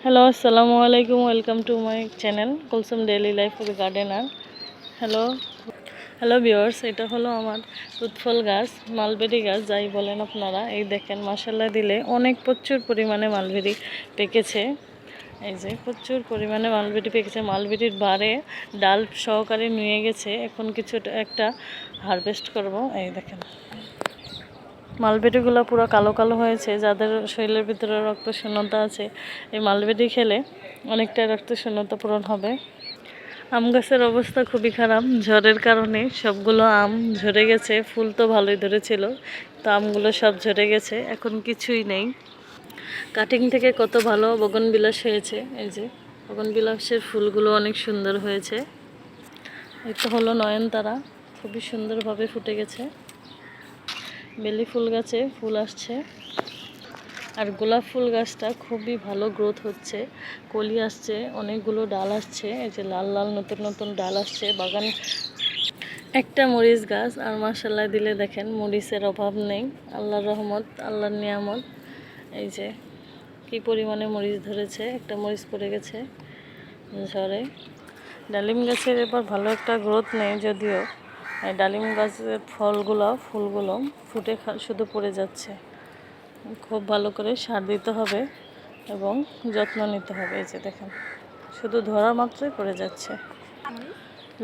Hello, আসসালামু আলাইকুম। Welcome to my channel Kulsum daily life with gardener. Hello hello viewers, এটা হলো আমার তুতফল গাছ, মালবেরি গাছ যাই বলেন আপনারা। এই দেখেন, মাশাআল্লাহ দিলে অনেক প্রচুর পরিমাণে মালবেরি পেকেছে। এই যে প্রচুর পরিমাণে মালবেরি পেকেছে। মালবেরির বারে ডাল সহকারে নিয়ে গেছে। এখন কিছুটা একটা হারভেস্ট করব। এই দেখেন, মালবেরিগুলো পুরো কালো কালো হয়েছে। যাদের শরীরের ভিতরে রক্ত শূন্যতা আছে, এই মালবেরি খেলে অনেকটা রক্ত শূন্যতা পূরণ হবে। আম গাছের অবস্থা খুবই খারাপ, ঝড়ের কারণে সবগুলো আম ঝরে গেছে। ফুল তো ভালোই ধরেছিল, তো আমগুলো সব ঝরে গেছে, এখন কিছুই নেই। কাটিং থেকে কত ভালো বগনবিলাস হয়েছে। এই যে বগনবিলাসের ফুলগুলো অনেক সুন্দর হয়েছে। এই তো হলো নয়নতারা, খুবই সুন্দরভাবে ফুটে গেছে। বেলি ফুল গাছে ফুল আসছে, আর গোলাপ ফুল গাছটা খুবই ভালো গ্রোথ হচ্ছে, কলি আসছে, অনেকগুলো ডাল আসছে। এই যে লাল লাল নতুন নতুন ডাল আসছে। বাগান একটা মরিচ গাছ, আর মাশাআল্লাহ দিলে দেখেন মরিচের অভাব নেই। আল্লাহর রহমত, আল্লাহর নিয়ামত। এই যে কি পরিমাণে মরিচ ধরেছে, একটা মরিচ পড়ে গেছে ঝড়ে। ডালিম গাছের এবার ভালো একটা গ্রোথ নেই, যদিও ডালিম গাছের ফুলগুলো ফুটে শুধু পড়ে যাচ্ছে। খুব ভালো করে সার দিতে হবে এবং যত্ন নিতে হবে। এই যে দেখেন, শুধু ধরা মাত্রই পড়ে যাচ্ছে।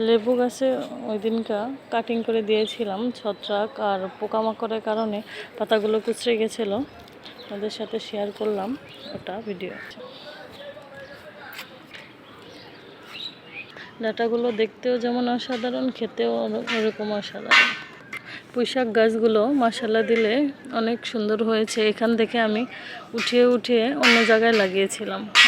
লেবু গাছে ওই দিনকা কাটিং করে দিয়েছিলাম, ছত্রাক আর পোকামাকড়ের কারণে পাতাগুলো কুঁচড়ে গেছিলো। ওদের সাথে শেয়ার করলাম ওটা ভিডিও। ডাঁটাগুলো দেখতেও যেমন অসাধারণ, খেতেও ওরকম অসাধারণ। পুঁইশাক গাছগুলো মাশাআল্লাহ দিলে অনেক সুন্দর হয়েছে। এখান থেকে আমি উঠিয়ে উঠিয়ে অন্য জায়গায় লাগিয়েছিলাম।